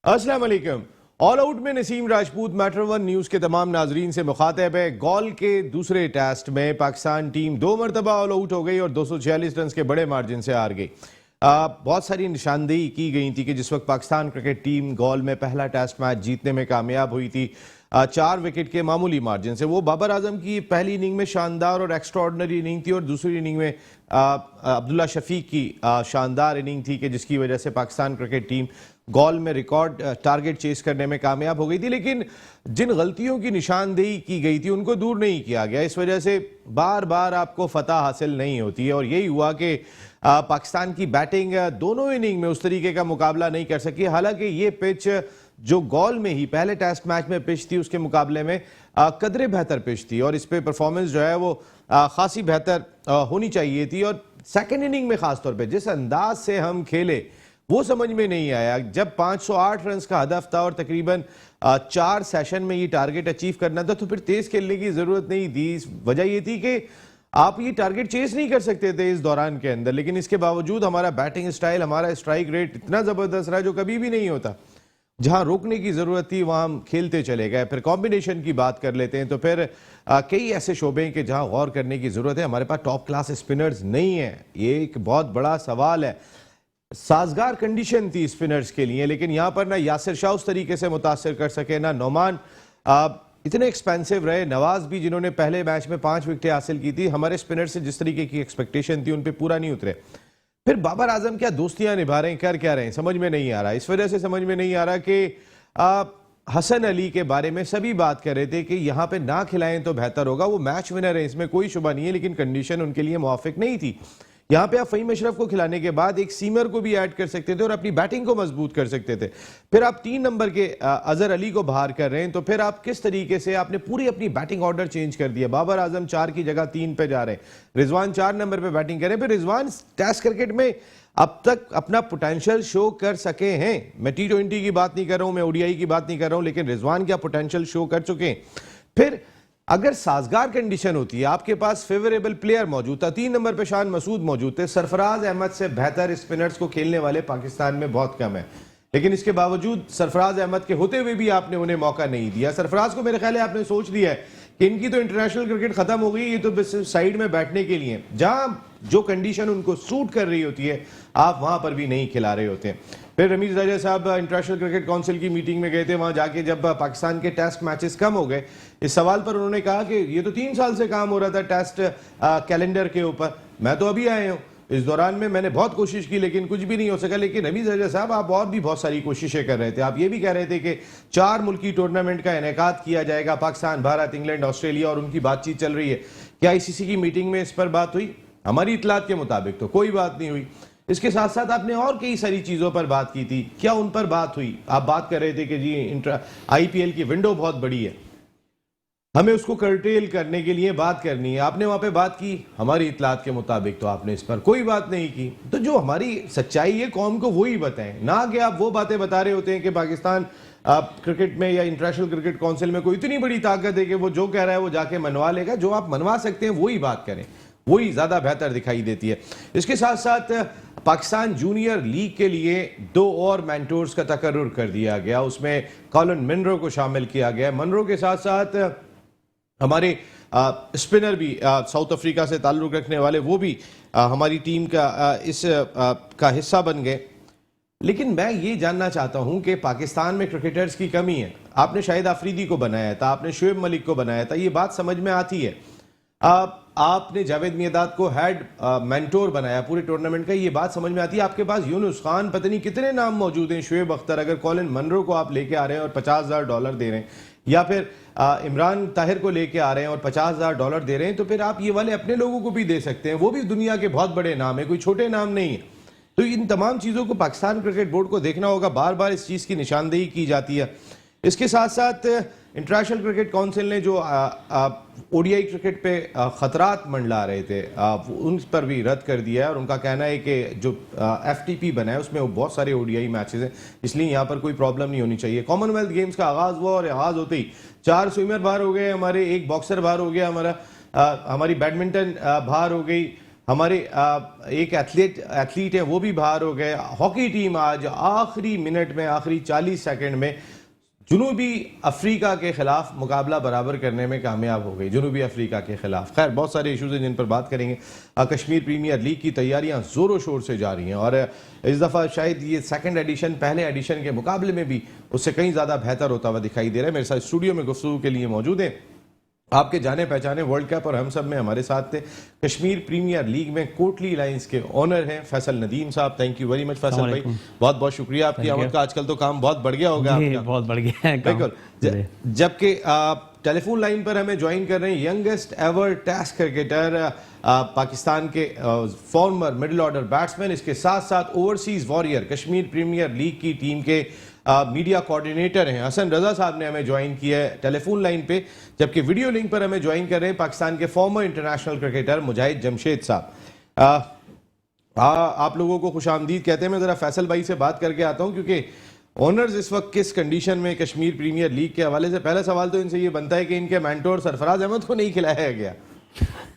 अस्सलाम वालेकुम। All out में Naseem Rajput matter one news के तमाम नाजरीन से मुखातब है। गॉल के दूसरे टेस्ट में पाकिस्तान टीम 2 मरतबा ऑल आउट हो गई और 246 रन के बड़े मार्जिन से हार गई। बहुत सारी निशानदेही की गई थी कि जिस वक्त पाकिस्तान क्रिकेट टीम गॉल में पहला टेस्ट मैच जीतने में कामयाब हुई थी 4 विकेट के मामूली मार्जिन से, वो बाबर आजम की पहली इनिंग में शानदार और एक्स्ट्राऑर्डिनरी इनिंग थी और दूसरी इनिंग में अब्दुल्ला शफीक की शानदार इनिंग थी कि जिसकी वजह से पाकिस्तान क्रिकेट टीम गॉल में रिकॉर्ड टारगेट चेस करने में कामयाब हो गई थी। लेकिन जिन गलतियों की निशानदेही की गई थी उनको दूर नहीं किया गया, इस वजह से बार बार आपको फतह हासिल नहीं होती है। और यही हुआ कि पाकिस्तान की बैटिंग दोनों इनिंग में उस तरीके का मुकाबला नहीं कर सकी। हालांकि ये पिच जो गॉल में ही पहले टेस्ट मैच में पिच थी उसके मुकाबले में कदरे बेहतर पिच थी और इस पे परफॉर्मेंस जो है वो खासी बेहतर होनी चाहिए थी। और सेकेंड इनिंग में खासतौर पे जिस अंदाज से हम खेले वो समझ में नहीं आया। जब 508 रन का हदफ था और तकरीबन 4 सेशन में ये टारगेट अचीव करना था तो फिर तेज खेलने की जरूरत नहीं थी। वजह ये थी कि आप ये टारगेट चेस नहीं कर सकते थे इस दौरान के अंदर, लेकिन इसके बावजूद हमारा बैटिंग स्टाइल, हमारा स्ट्राइक रेट इतना जबरदस्त रहा जो कभी भी नहीं होता। जहां रोकने की जरूरत थी वहां हम खेलते चले गए। फिर कॉम्बिनेशन की बात कर लेते हैं तो फिर कई ऐसे शोबे हैं कि जहां गौर करने की जरूरत है। हमारे पास टॉप क्लास स्पिनर्स नहीं है, ये एक बहुत बड़ा सवाल है। साजगार कंडीशन थी स्पिनर्स के लिए, लेकिन यहां पर ना यासिर शाह उस तरीके से मुतासर कर सके, ना नोमान इतने एक्सपेंसिव रहे, नवाज भी जिन्होंने पहले मैच में 5 विकेटें हासिल की थी, हमारे स्पिनर से जिस तरीके की एक्सपेक्टेशन थी उन पे पूरा नहीं उतरे। फिर बाबर आजम क्या दोस्तियां निभा रहे हैं, कर क्या रहे हैं, समझ में नहीं आ रहा। इस वजह से समझ में नहीं आ रहा कि हसन अली के बारे में सभी बात कर रहे थे कि यहां पे ना खिलाएं तो बेहतर होगा। वो मैच विनर है, इसमें कोई शुबा नहीं है, लेकिन कंडीशन उनके लिए मुवाफिक नहीं थी। यहां पे आप फहीम अशरफ को खिलाने के बाद एक सीमर को भी ऐड कर सकते थे और अपनी बैटिंग को मजबूत कर सकते थे। फिर आप 3 नंबर के अजहर अली को बाहर कर रहे हैं तो फिर आप किस तरीके से आपने पूरी अपनी बैटिंग ऑर्डर चेंज कर दिया। बाबर आजम 4 की जगह 3 पे जा रहे हैं, रिजवान 4 नंबर पे बैटिंग करें। फिर रिजवान टेस्ट क्रिकेट में अब तक अपना पोटेंशियल शो कर सके हैं। मैं T20 की बात नहीं कर रहा हूं, मैं ODI की बात नहीं कर रहा हूं, लेकिन रिजवान क्या पोटेंशियल शो कर चुके हैं। फिर अगर साजगार कंडीशन होती है, आपके पास फेवरेबल प्लेयर मौजूद था, 3 नंबर पे शान मसूद मौजूद थे, सरफराज अहमद से बेहतर स्पिनर्स को खेलने वाले पाकिस्तान में बहुत कम है, लेकिन इसके बावजूद सरफराज अहमद के होते हुए भी आपने उन्हें मौका नहीं दिया। सरफराज को मेरे ख्याल है आपने सोच लिया है कि इनकी तो इंटरनेशनल क्रिकेट खत्म हो गई, ये तो बस साइड में बैठने के लिए, जहां जो कंडीशन उनको सूट कर रही होती है आप वहां पर भी नहीं खिला रहे होते हैं। फिर रमीज राजा साहब इंटरनेशनल क्रिकेट काउंसिल की मीटिंग में गए थे, वहां जाके जब पाकिस्तान के टेस्ट मैचेस कम हो गए, इस सवाल पर उन्होंने कहा कि ये तो 3 साल से काम हो रहा था टेस्ट कैलेंडर के ऊपर, मैं तो अभी आए हूं, इस दौरान में मैंने बहुत कोशिश की लेकिन कुछ भी नहीं हो सका। लेकिन रमीज राजा साहब आप और भी बहुत सारी कोशिशें कर रहे थे, आप ये भी कह रहे थे कि 4 मुल्की टूर्नामेंट का इनेकाद किया जाएगा, पाकिस्तान, भारत, इंग्लैंड, ऑस्ट्रेलिया, और उनकी बातचीत चल रही है। क्या ICC की मीटिंग में इस पर बात हुई? हमारी इतलात के मुताबिक तो कोई बात नहीं हुई। इसके साथ साथ आपने और कई सारी चीजों पर बात की थी, क्या उन पर बात हुई? आप बात कर रहे थे कि जी IPL की विंडो बहुत बड़ी है, हमें उसको कर्टेल करने के लिए बात करनी है, आपने वहां पे बात की। हमारी इतलात के मुताबिक तो आपने इस पर कोई बात नहीं की। तो जो हमारी सच्चाई है कौम को वही बताएं, ना कि आप वो बातें बता रहे होते हैं कि पाकिस्तान क्रिकेट में या इंटरनेशनल क्रिकेट काउंसिल में कोई इतनी बड़ी ताकत है कि वो जो कह रहा है वो जाके मनवा लेगा। जो आप मनवा सकते हैं वही बात करें, वही ज्यादा बेहतर दिखाई देती है। इसके साथ साथ पाकिस्तान जूनियर लीग के लिए 2 और मेंटोर्स का तकर्रुर कर दिया गया, उसमें कॉलिन मनरो को शामिल किया गया। मनरो के साथ साथ हमारे स्पिनर भी साउथ अफ्रीका से ताल्लुक रखने वाले, वो भी हमारी टीम का का हिस्सा बन गए। लेकिन मैं ये जानना चाहता हूं कि पाकिस्तान में क्रिकेटर्स की कमी है। आपने शाहिद आफरीदी को बनाया था, आपने शुएब मलिक को बनाया था, ये बात समझ में आती है। आपने जावेद मियादाद को हेड मेंटोर बनाया पूरे टूर्नामेंट का, ये बात समझ में आती है। आपके पास यूनुस खान, पता नहीं कितने नाम मौजूद हैं, शुएब अख्तर, अगर कॉलिन मनरो को आप लेके आ रहे हैं और $50,000 दे रहे हैं, या फिर इमरान ताहिर को लेके आ रहे हैं और $50,000 दे रहे हैं, तो फिर आप ये वाले अपने लोगों को भी दे सकते हैं, वो भी दुनिया के बहुत बड़े नाम है, कोई छोटे नाम नहीं है। तो इन तमाम चीज़ों को पाकिस्तान क्रिकेट बोर्ड को देखना होगा, बार बार इस चीज़ की निशानदेही की जाती है। इसके साथ साथ इंटरनेशनल क्रिकेट काउंसिल ने जो ODI क्रिकेट पे खतरात मंडला रहे थे उन पर भी रद्द कर दिया है और उनका कहना है कि जो FTP बना है उसमें वो बहुत सारे ODI मैचेस हैं, इसलिए यहाँ पर कोई प्रॉब्लम नहीं होनी चाहिए। कॉमनवेल्थ गेम्स का आगाज़ हुआ और आगाज़ होते ही 4 स्विमर बाहर हो गए हमारे, 1 बॉक्सर बाहर हो गया हमारा, हमारी बैडमिंटन बाहर हो गई, हमारे एक एथलीट है वो भी बाहर हो गए। हॉकी टीम आज आखिरी मिनट में, आखिरी 40 सेकंड में जुनूबी अफ्रीका के खिलाफ मुकाबला बराबर करने में कामयाब हो गई, जुनूबी अफ्रीका के खिलाफ। खैर बहुत सारे इश्यूज हैं जिन पर बात करेंगे। कश्मीर प्रीमियर लीग की तैयारियां जोरों शोर से जारी हैं और इस दफ़ा शायद ये सेकंड एडिशन पहले एडिशन के मुकाबले में भी उससे कहीं ज़्यादा बेहतर होता हुआ दिखाई दे रहा है। मेरे साथ स्टूडियो में गुफ्तगू के लिए मौजूद है आपके जाने पहचाने वर्ल्ड कप और हम सब में हमारे साथ थे कश्मीर प्रीमियर लीग में कोटली लाइंस के ओनर हैं फैसल नदीम साहब। Thank you very much Faisal भाई, बहुत बहुत शुक्रिया आपकी आमद का। आजकल तो काम बहुत बढ़ गया होगा आपका। बहुत बढ़ गया है बिल्कुल। जबकि टेलीफोन लाइन पर हमें ज्वाइन कर रहे हैं youngest ever test cricketer, Pakistan के फॉर्मर मिडिल ऑर्डर बैट्समैन, इसके साथ साथ overseas warrior Kashmir premier league की टीम के मीडिया कोऑर्डिनेटर हैं हसन रजा साहब ने हमें ज्वाइन किया है टेलीफोन लाइन पे। जबकि वीडियो लिंक पर हमें ज्वाइन कर रहे हैं पाकिस्तान के फॉर्मर इंटरनेशनल क्रिकेटर मुजाहिद जमशेद साहब। आप लोगों को खुशामदीद कहते हैं। मैं जरा फैसल भाई से बात करके आता हूं क्योंकि ओनर्स इस वक्त किस कंडीशन में कश्मीर प्रीमियर लीग के हवाले से, पहला सवाल तो इनसे ये बनता है कि इनके मेंटोर सरफराज अहमद को नहीं खिलाया गया।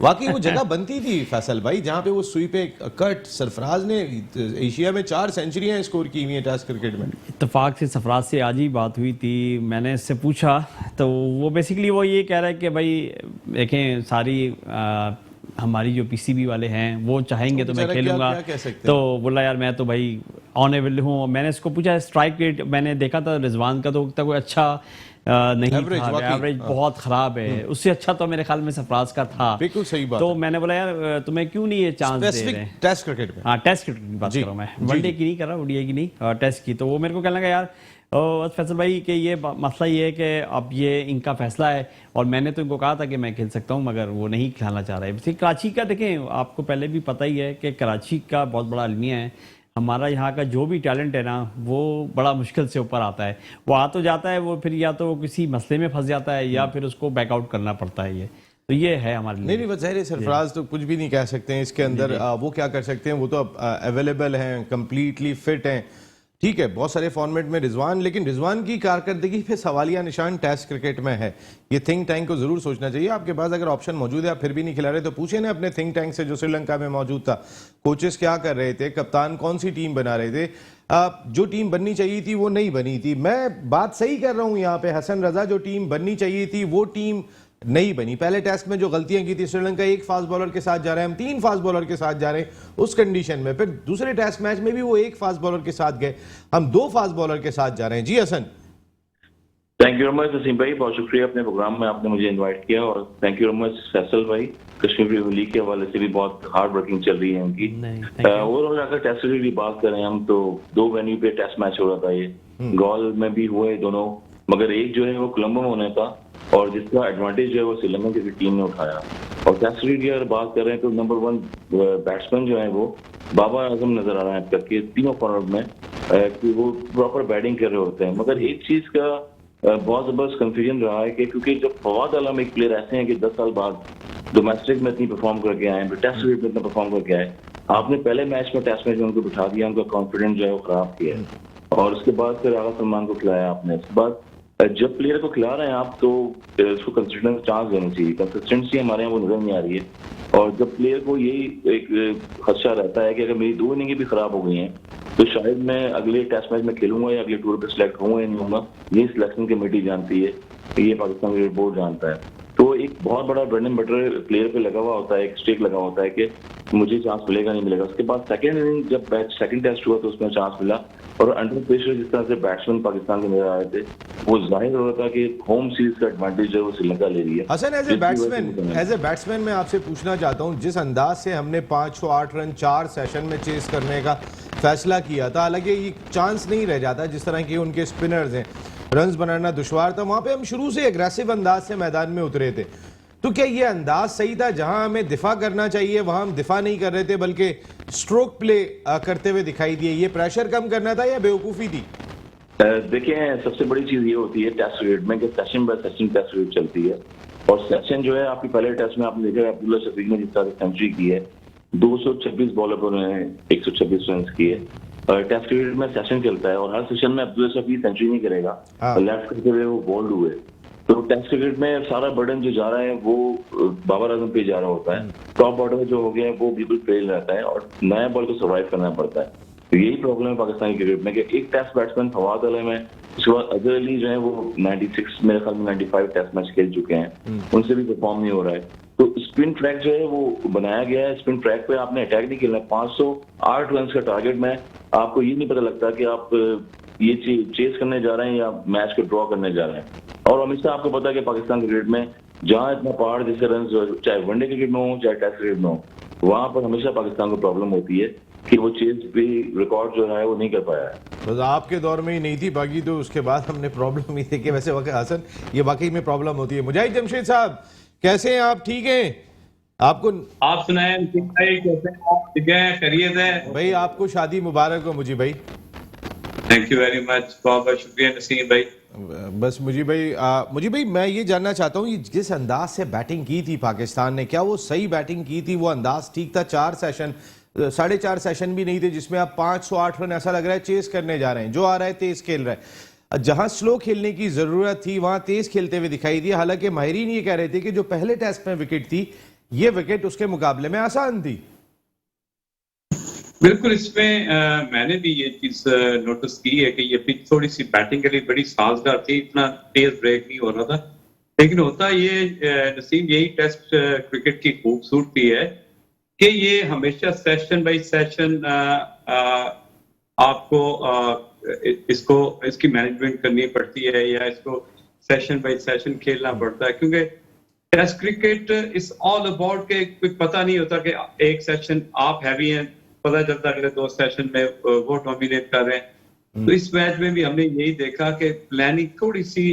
वाकई वो जगह बनती थी फैसल भाई जहां पे वो सुई पे कट, सरफराज ने एशिया में 4 सेंचुरियां स्कोर की हुई हैं टेस्ट क्रिकेट में। इत्तेफाक से सरफराज से आज ही बात हुई थी, मैंने इससे पूछा तो वो बेसिकली वो ये कह रहा है कि भाई देखें सारी हमारी जो पीसीबी वाले हैं वो चाहेंगे तो मैं खेलूंगा। तो बोला यार मैं तो भाई ऑनेबल हूँ। मैंने इसको पूछा स्ट्राइक रेट मैंने देखा था रिजवान का तो कोई अच्छा नहीं था, एवरेज बहुत खराब है। उससे अच्छा तो मेरे ख्याल में सरफराज का था। बिल्कुल सही बात। तो मैंने बोला यार तुम्हें क्यों नहीं ये चांस दे रहे हैं टेस्ट क्रिकेट में? हाँ टेस्ट क्रिकेट की बात कर रहा हूँ मैं, वनडे की नहीं कर रहा, ओडीआई की नहीं, टेस्ट की। तो वो मेरे को कहने लगा यार फैसल भाई कि ये मसला ये है कि अब ये इनका फैसला है और मैंने तो इनको कहा था कि मैं खेल सकता हूँ मगर वो नहीं खिलाना चाह रहे हैं। कराची का देखें आपको पहले भी पता ही है कि कराची का बहुत बड़ा अलमिया है। हमारा यहाँ का जो भी टैलेंट है ना वो बड़ा मुश्किल से ऊपर आता है। वो आ तो जाता है, वो फिर या तो किसी मसले में फंस जाता है या फिर उसको बैकआउट करना पड़ता है। ये तो ये है हमारे लिए। नहीं ज़ाहिर सरफराज तो कुछ भी नहीं कह सकते हैं इसके अंदर। वो क्या कर सकते हैं, वो तो अवेलेबल हैं, कंप्लीटली फिट हैं। ठीक है बहुत सारे फॉर्मेट में रिजवान, लेकिन रिजवान की कारकर्दगी पे सवालिया निशान टेस्ट क्रिकेट में है। ये थिंक टैंक को जरूर सोचना चाहिए। आपके पास अगर ऑप्शन मौजूद है आप फिर भी नहीं खिला रहे तो पूछे ना अपने थिंक टैंक से जो श्रीलंका में मौजूद था, कोचेस क्या कर रहे थे, कप्तान कौन सी टीम बना रहे थे। जो टीम बननी चाहिए थी वो नहीं बनी थी। मैं बात सही कर रहा हूं यहाँ पे हसन रजा, जो टीम बननी चाहिए थी वो टीम नहीं बनी। पहले टेस्ट में जो गलतियां की थी, श्रीलंका 1 फास्ट बॉलर के साथ जा रहे हैं, हम 3 फास्ट बॉलर के साथ जा रहे हैं उस कंडीशन में। फिर दूसरे टेस्ट मैच में भी वो 1 फास्ट बॉलर के साथ गए, हम 2 फास्ट बॉलर के साथ जा रहे हैं। जी Hasan. Thank you very much Wasim भाई, बहुत शुक्रिया अपने प्रोग्राम में आपने मुझे इनवाइट किया। और thank you very much Faisal भाई, कश्मीर प्रीमियर लीग के हवाले से भी बहुत हार्ड वर्किंग चल रही है उनकी। ओवरऑल अगर टेस्ट की बात करें हम तो 2 वेन्यू पे टेस्ट मैच हो रहा था। ये गॉल में भी हुए दोनों, मगर एक जो है वो कोलंबो में होने था और जिसका एडवांटेज जो है वो श्रीलंका की टीम ने उठाया। और टेस्ट की अगर बात कर रहे हैं तो नंबर 1 बैट्समैन जो है वो बाबर आजम नजर आ रहा है अब तक के तीनों फॉर्मेट में कि वो प्रॉपर बैटिंग कर रहे होते हैं। मगर एक चीज का बहुत जबरदस्त कंफ्यूजन रहा है कि क्योंकि जब फवाद आलम एक प्लेयर ऐसे हैं कि 10 साल बाद डोमेस्टिक में इतनी परफॉर्म करके आए, टेस्ट क्रिकेट में इतना परफॉर्म करके आए, आपने पहले मैच में टेस्ट मैच में उनको बिठा दिया, उनका कॉन्फिडेंस जो है वो खराब किया और उसके बाद फिर आगा सलमान को खिलाया आपने। उसके बाद जब प्लेयर को खिला रहे हैं आप तो उसको कंसिस्टेंट चांस देना चाहिए। कंसिस्टेंसी हमारे यहाँ वो नजर नहीं आ रही है। और जब प्लेयर को यही एक खदशा रहता है कि अगर मेरी 2 इनिंग भी खराब हो गई हैं तो शायद मैं अगले टेस्ट मैच में खेलूंगा या अगले टूर पे सिलेक्ट होऊंगा या नहीं होऊंगा, ये सिलेक्शन कमेटी जानती है, ये पाकिस्तान क्रिकेट बोर्ड जानता है। तो एक बहुत बड़ा ब्रेड एंड बटर प्लेयर पे लगा हुआ होता है, एक स्टेक लगा होता है कि मुझे चांस मिलेगा नहीं मिलेगा। उसके बाद सेकंड इनिंग जब सेकंड टेस्ट हुआ तो उसमें चांस मिला और अंडर प्रेशर जिस तरह से बैट्समैन पाकिस्तान के नजर आ रहे थे वो जाहिर हो रहा था कि होम सीरीज का एडवांटेज जो है वो श्रीलंका ले रही है। हसन एज ए बैट्समैन मैं आपसे पूछना चाहता हूं, जिस अंदाज से हमने 508 रन 4 सेशन में चेस करने का फैसला किया था, हालांकि ये चांस नहीं रह जाता जिस तरह के उनके स्पिनर्स हैं, रन्स बनाना दुश्वार था, वहां पे हम शुरू से एग्रेसिव अंदाज से मैदान में उतरे थे। तो क्या ये अंदाज सही था, जहां हमें दिफा करना चाहिए वहां हम दिफा नहीं कर रहे थे बल्कि स्ट्रोक प्ले करते हुए दिखाई दिए? ये प्रेशर कम करना था या बेवकूफ़ी थी? देखिए सबसे बड़ी चीज ये होती है टेस्ट क्रिकेट में कि session by session test cricket चलती है और सेशन जो है आपकी पहले टेस्ट में आपने देखा अब्दुल्ला शफीक ने जिस तरह से सेंचुरी की है, 226 बॉलर पर उन्होंने 126 रन किए। टेस्ट क्रिकेट में सेशन चलता है और हर सेशन में अब्दुल्ला शफीक सेंचुरी नहीं करेगा, लेफ्ट करते हुए वो बोल्ड हुए तो टेस्ट क्रिकेट में सारा बर्डन जो जा रहा है वो बाबर आजम पे जा रहा होता है। टॉप ऑर्डर जो हो गया है वो बिल्कुल फेल रहता है और नया बॉल को सर्वाइव करना पड़ता है। तो यही प्रॉब्लम है पाकिस्तानी क्रिकेट में कि एक टेस्ट बैट्समैन फवाद अली में, उसके बाद अजहर अली जो है वो 96 मेरे ख्याल में 95 टेस्ट मैच खेल चुके हैं, उनसे भी परफॉर्म नहीं हो रहा है। तो स्पिन ट्रैक जो है वो बनाया गया है, स्पिन ट्रैक पे आपने अटैक नहीं खेलना है। 508 रन का टारगेट में आपको ये नहीं पता लगता कि आप ये चेस करने जा रहे हैं या मैच को ड्रॉ करने जा रहे हैं। और हमेशा आपको पता है कि पाकिस्तान क्रिकेट में जहां इतना पहाड़ जैसे रन, चाहे वनडे क्रिकेट में हो चाहे टेस्ट क्रिकेट में हो, वहां पर हमेशा पाकिस्तान को प्रॉब्लम होती है कि वो चेस भी रिकॉर्ड जो है वो नहीं कर पाया है। बस आपके दौर में ही नहीं थी, बाकी तो उसके बाद हमने प्रॉब्लम ही देखी। वैसे हसन, ये वाकई में प्रॉब्लम होती है। मुजाहिद जमशेद साहब कैसे हैं आप? ठीक हैं? आपको आप सुनाए भाई, कैसे हैं आप? ठीक है, खैरियत है भाई? आपको शादी मुबारक हो मुझे भाई। थैंक यू वेरी मच, बहुत बहुत शुक्रिया नसीम भाई। बस मुझे भाई मैं ये जानना चाहता हूँ, जिस अंदाज से बैटिंग की थी पाकिस्तान ने, क्या वो सही बैटिंग की थी? वो अंदाज ठीक था? 4 सेशन, 4.5 सेशन भी नहीं थे जिसमें आप 508 रन ऐसा लग रहा है चेस करने जा रहे हैं। जो आ रहा है तेज खेल रहा है। जहां स्लो खेलने की जरूरत थी वहां तेज खेलते हुए दिखाई दिए। हालांकि माहिरीन ये कह रहे थे कि जो पहले टेस्ट में विकेट थी, ये विकेट उसके मुकाबले में आसान थी। बिल्कुल, इसमें मैंने भी ये चीज नोटिस की है कि ये पिच थोड़ी सी बैटिंग के लिए बड़ी साजगार थी, इतना तेज ब्रेक नहीं हो रहा था। लेकिन होता ये नसीम, यही टेस्ट क्रिकेट की खूबसूरती है कि ये हमेशा सेशन बाय सेशन आपको इसकी मैनेजमेंट करनी पड़ती है या इसको सेशन बाय सेशन खेलना पड़ता है, क्योंकि test cricket is all about के कुछ पता नहीं होता कि एक सेशन आप हैवी हैं, पता चलता अगले 2 सेशन में वो डोमिनेट कर रहे हैं। तो इस मैच में भी हमने यही देखा कि प्लानिंग थोड़ी सी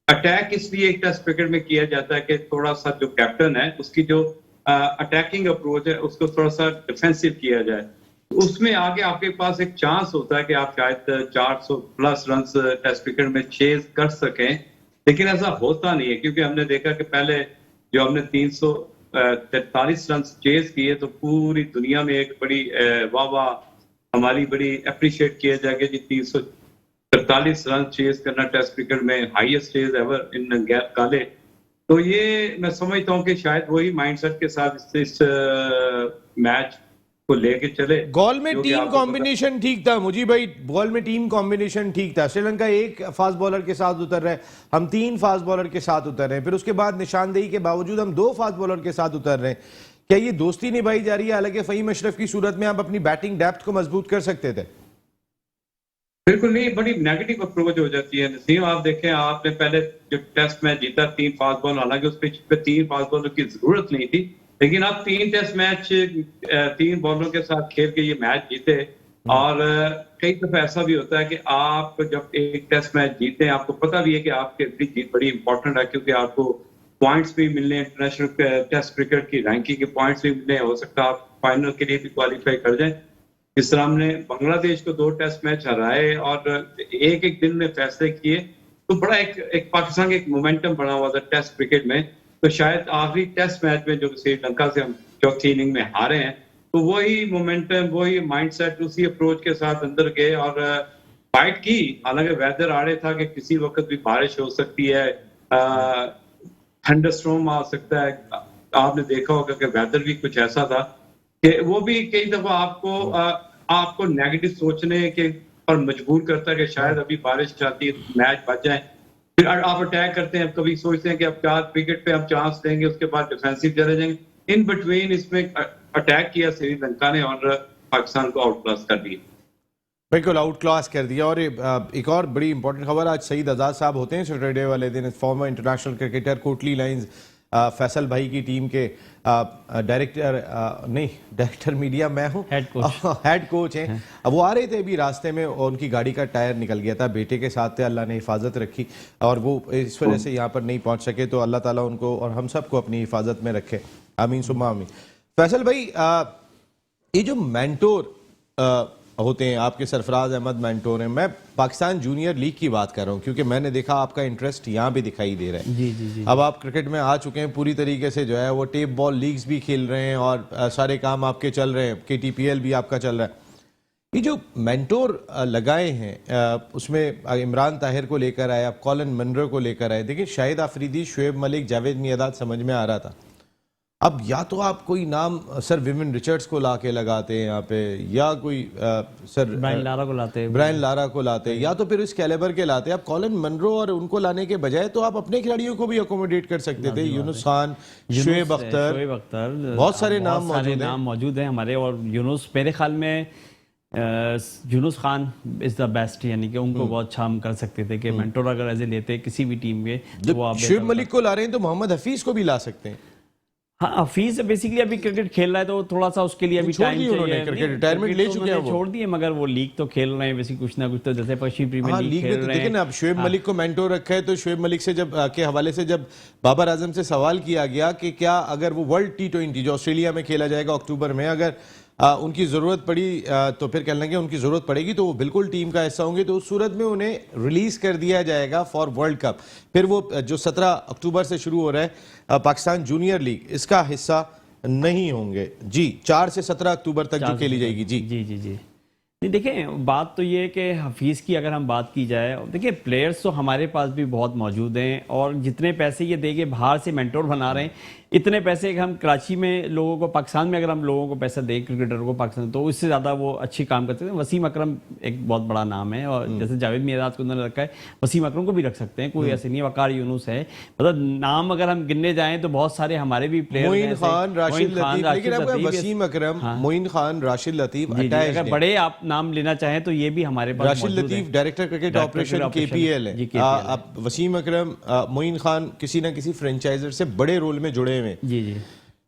अटैक इसलिए एक टेस्ट क्रिकेट में किया जाता है कि थोड़ा सा जो कैप्टन है उसकी जो अटैकिंग अप्रोच है उसको थोड़ा सा डिफेंसिव किया जाए। उसमें आगे आपके पास एक चांस होता है कि आप शायद 400 प्लस रन टेस्ट क्रिकेट में चेज कर सकें, लेकिन ऐसा होता नहीं है, क्योंकि हमने देखा कि पहले जो हमने 343 रन चेज किए तो पूरी दुनिया में एक बड़ी वाह हमारी बड़ी अप्रिशिएट किया जाएगा जी। 343 रन चेज करना टेस्ट क्रिकेट में हाईएस्ट चेज एवर इन गाले। तो ये मैं समझता हूँ कि शायद वही माइंडसेट के साथ इस मैच को लेके चले। बॉल में टीम कॉम्बिनेशन ठीक था मुझे भाई, बॉल में टीम कॉम्बिनेशन ठीक था। श्रीलंका एक फास्ट बॉलर के साथ उतर रहे, हम 3 फास्ट बॉलर के साथ उतर रहे हैं, फिर उसके बाद निशानदेही के बावजूद हम 2 फास्ट बॉलर के साथ उतर रहे हैं। क्या ये दोस्ती निभाई जा रही है? हालांकि फहीम अशरफ की सूरत में आप अपनी बैटिंग डेप्थ को मजबूत कर सकते थे। बिल्कुल नहीं, बड़ी नेगेटिव अप्रोच हो जाती है नसीम। आप देखें, आपने पहले जो टेस्ट मैच जीता 3 फास्ट बॉल, हालांकि उस पिच पे 3 फास्ट बॉलर की जरूरत नहीं थी, लेकिन आप 3 टेस्ट मैच 3 बॉलरों के साथ खेल के ये मैच जीते। और कई दफा ऐसा भी होता है कि आप जब एक टेस्ट मैच जीते हैं, आपको पता भी है कि आपके लिए जीत बड़ी इंपॉर्टेंट है, क्योंकि आपको पॉइंट्स भी मिलने, इंटरनेशनल टेस्ट क्रिकेट की रैंकिंग के पॉइंट्स भी मिलने, हो सकता है आप फाइनल के लिए भी क्वालिफाई कर जाए। जिस तरह हमने बांग्लादेश को 2 टेस्ट मैच हराए और एक दिन में फैसले किए, तो बड़ा एक पाकिस्तान का एक मोमेंटम बना हुआ था टेस्ट क्रिकेट में। तो शायद आखिरी टेस्ट मैच में जो श्रीलंका से हम चौथी इनिंग में हारे हैं, तो वही मोमेंटम, वही माइंडसेट, उसी अप्रोच के साथ अंदर गए और फाइट की। हालांकि वेदर आड़े था कि किसी वक्त भी बारिश हो सकती है, थंडरस्टॉर्म आ सकता है। आपने देखा होगा कि वेदर भी कुछ ऐसा था कि वो भी कई दफा आपको नेगेटिव सोचने के पर मजबूर करता है कि शायद अभी बारिश आती है, मैच बच जाए। फिर आप अटैक करते हैं, कभी सोचते हैं कि अब 4 विकेट पे हम चांस देंगे, उसके बाद डिफेंसिव चले जाएंगे। इन बिटवीन इसमें अटैक किया श्रीलंका ने और पाकिस्तान को आउट क्लास कर दिया। बिल्कुल आउट क्लास कर दिया। और एक और बड़ी इंपॉर्टेंट खबर, आज सईद आजाद साहब होते हैं सैटरडे वाले दिन, farmer international cricketer, Kotli lines Faisal भाई की टीम के डायरेक्टर मीडिया मैं हूँ, हेड कोच हैं। अब वो आ रहे थे अभी रास्ते में और उनकी गाड़ी का टायर निकल गया था, बेटे के साथ थे, अल्लाह ने हिफाजत रखी और वो इस वजह से यहाँ पर नहीं पहुँच सके। तो अल्लाह ताला उनको और हम सबको अपनी हिफाजत में रखे, आमीन सुम्मा आमीन। फैसल भाई, ये जो मेंटोर होते हैं, आपके सरफराज अहमद मेंटोर हैं, मैं पाकिस्तान जूनियर लीग की बात कर रहा हूँ क्योंकि मैंने देखा आपका इंटरेस्ट यहाँ भी दिखाई दे रहा है। जी। अब आप क्रिकेट में आ चुके हैं पूरी तरीके से, जो है वो टेप बॉल लीग्स भी खेल रहे हैं और सारे काम आपके चल रहे हैं, KTPL भी आपका चल रहा है। ये जो मेंटोर लगाए हैं उसमें इमरान ताहिर को लेकर आए, आप कॉलिन मनरो को लेकर आए। देखिए शाहिद आफरीदी, शुएब मलिक, जावेद मियादाद समझ में आ रहा था। अब या तो आप कोई नाम सर विविन रिचर्ड्स को ला के लगाते हैं यहाँ पे, या कोई सर ब्रायन लारा को लाते हैं, ब्रायन लारा को लाते हैं, या तो फिर इस कैलिबर के लाते हैं। आप कॉलिन मनरो और उनको लाने के बजाय तो आप अपने खिलाड़ियों को भी अकोमोडेट कर सकते थे। यूनुस खान, शुएब अख्तर, बहुत सारे नाम मौजूद हैं हमारे। और यूनुस, मेरे ख्याल में Yunus Khan is the best, यानी कि उनको बहुत अच्छा हम कर सकते थे कि मेंटोर अगर ऐसे लेते किसी भी टीम में तो वो आप शुएब मलिक को ला रहे हैं तो मोहम्मद हफीज को भी ला सकते हैं। हाँ, हफीज बेसिकली अभी क्रिकेट खेल रहा है तो थोड़ा सा उसके लिए अभी टाइम चाहिए। क्रिकेट रिटायरमेंट ले चुके हैं, छोड़ दिए, मगर वो लीग तो खेल रहे हैं वैसे कुछ ना कुछ, तो जैसे पश्चिमी प्रीमियर लीग खेल रहे हैं। लेकिन अब शुएब मलिक को मेंटोर रखा है, तो शुएब मलिक से जब के हवाले से जब बाबर आजम से सवाल किया गया कि क्या अगर वो वर्ल्ड T20 जो ऑस्ट्रेलिया में खेला जाएगा अक्टूबर में, अगर उनकी ज़रूरत पड़ी तो फिर कहने लगे उनकी ज़रूरत पड़ेगी तो वो बिल्कुल टीम का हिस्सा होंगे, तो उस सूरत में उन्हें रिलीज़ कर दिया जाएगा फॉर वर्ल्ड कप। फिर वो जो 17 अक्टूबर से शुरू हो रहा है पाकिस्तान जूनियर लीग, इसका हिस्सा नहीं होंगे जी। 4 से 17 अक्टूबर तक जो खेली जाएगी जी जी जी जी। नहीं, देखें बात तो ये है कि हफीज़ की अगर हम बात की जाए, देखिए प्लेयर्स तो हमारे पास भी बहुत मौजूद हैं, और जितने पैसे ये देके बाहर से मेंटोर बना रहे हैं, इतने पैसे हम कराची में लोगों को, पाकिस्तान में अगर हम लोगों को पैसा दें क्रिकेटर को पाकिस्तान, तो इससे ज़्यादा वो अच्छी काम करते हैं। वसीम अकरम एक बहुत बड़ा नाम है, और जैसे जावेद मियादाद को उन्होंने रखा है, वसीम अकरम को भी रख सकते हैं, कोई ऐसे नहीं है। वकार यूनुस है, मतलब नाम अगर हम गिनने जाएं तो बहुत सारे हमारे भी प्लेयर, मोइन खान, राशिद लतीफ, लेकिन आपका वसीम अकरम, मोइन खान, राशिद लतीफ, अगर बड़े आप नाम लेना चाहें तो ये भी हमारे पास Rashid Latif director cricket operation KPL है। आप वसीम अकरम, मोइन खान किसी ना किसी फ्रेंचाइजर से बड़े रोल में जुड़े हुए जी जी।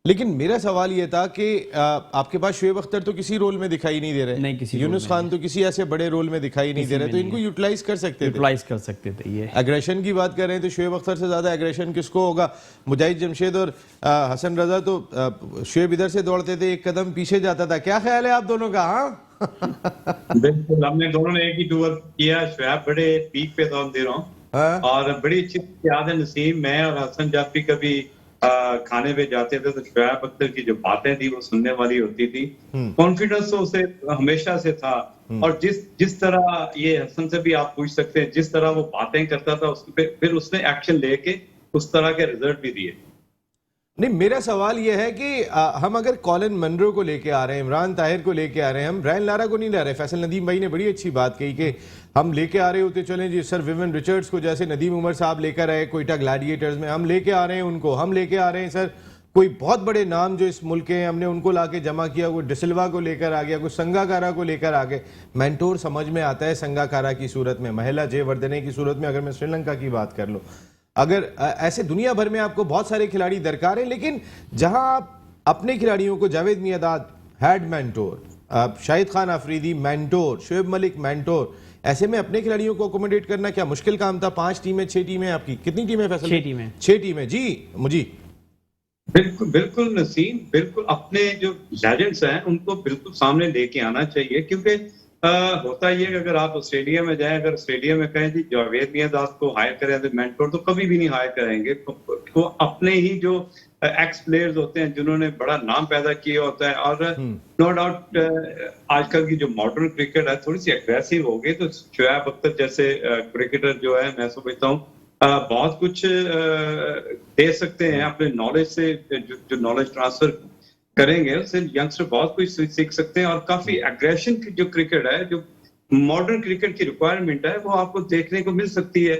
लेकिन मेरा सवाल ये था कि आपके पास शुएब अख्तर तो किसी रोल में दिखाई नहीं दे रहे, नहीं किसी, यूनुस खान तो किसी ऐसे बड़े रोल में दिखाई नहीं दे रहे, तो इनको यूटिलाइज कर सकते थे। ये एग्रेशन की बात कर रहे हैं तो शुएब अख्तर से ज्यादा एग्रेशन किसको होगा? मुजाहिद जमशेद और हसन रजा तो शुएब इधर से दौड़ते थे, एक कदम पीछे जाता था। क्या ख्याल है आप दोनों का? हाँ बिल्कुल, हमने दोनों ने एक ही टूर किया। शुएब बड़े पीक पे था दे रहा हूँ, और बड़ी अच्छी याद है नसीम, मैं और हसन जब भी कभी खाने पे जाते थे तो शुएब अख्तर की जो बातें थी वो सुनने वाली होती थी। कॉन्फिडेंस तो उसे हमेशा से था, और जिस तरह ये हसन से भी आप पूछ सकते हैं, जिस तरह वो बातें करता था उस पे फिर उसने एक्शन लेके उस तरह के रिजल्ट भी दिए। नहीं, मेरा सवाल यह है कि हम अगर कॉलिन मनरो को लेके आ रहे हैं, इमरान ताहिर को लेके आ रहे हैं, हम ब्रायन लारा को नहीं ला रहे। फैसल नदीम भाई ने बड़ी अच्छी बात कही कि हम लेके आ रहे होते, चलें जी सर विविन रिचर्ड्स को जैसे नदीम उमर साहब लेकर आए कोयटा ग्लैडिएटर्स में, हम लेके आ रहे हैं उनको, हम लेके आ रहे हैं सर कोई बहुत बड़े नाम जो इस मुल्क के हैं, हमने उनको लाके जमा किया, कोई डिसिल्वा को लेकर आ गया, कोई संगाकारा को लेकर आ गए। मेंटोर समझ में आता है संगाकारा की सूरत में, महिला जयवर्धने की सूरत में, अगर मैं श्रीलंका की बात कर लूँ, अगर ऐसे दुनिया भर में आपको बहुत सारे खिलाड़ी दरकार हैं, लेकिन जहां आप अपने खिलाड़ियों को, Javed my dad head mentor, Shahid Khan Afridi mentor, Shoaib Malik mentor, ऐसे में अपने खिलाड़ियों को अकोमोडेट करना क्या मुश्किल काम था? 5 टीमें, 6 टीमें, आपकी कितनी टीमें? फैसल 6 टीमें जी। मुझे बिल्कुल बिल्कुल नसीम, बिल्कुल अपने जो लेजेंड्स हैं उनको बिल्कुल सामने लेके आना चाहिए, क्योंकि होता ये कि अगर आप ऑस्ट्रेलिया में जाएं, अगर ऑस्ट्रेलिया में कहें जी जावेद मियादाद को हायर करें तो मेंटोर, तो कभी भी नहीं हायर करेंगे। तो अपने ही जो एक्स प्लेयर्स होते हैं जिन्होंने बड़ा नाम पैदा किया होता है, और नो डाउट आजकल की जो मॉडर्न क्रिकेट है थोड़ी सी एग्रेसिव हो गई, तो शुएब अख्तर जैसे क्रिकेटर जो है, मैं समझता हूँ बहुत कुछ दे सकते हैं अपने नॉलेज से, जो नॉलेज ट्रांसफर करेंगे उससे यंगस्टर बहुत कुछ सीख सकते हैं, और काफी एग्रेशन की जो क्रिकेट है, जो मॉडर्न क्रिकेट की रिक्वायरमेंट है, वो आपको देखने को मिल सकती है,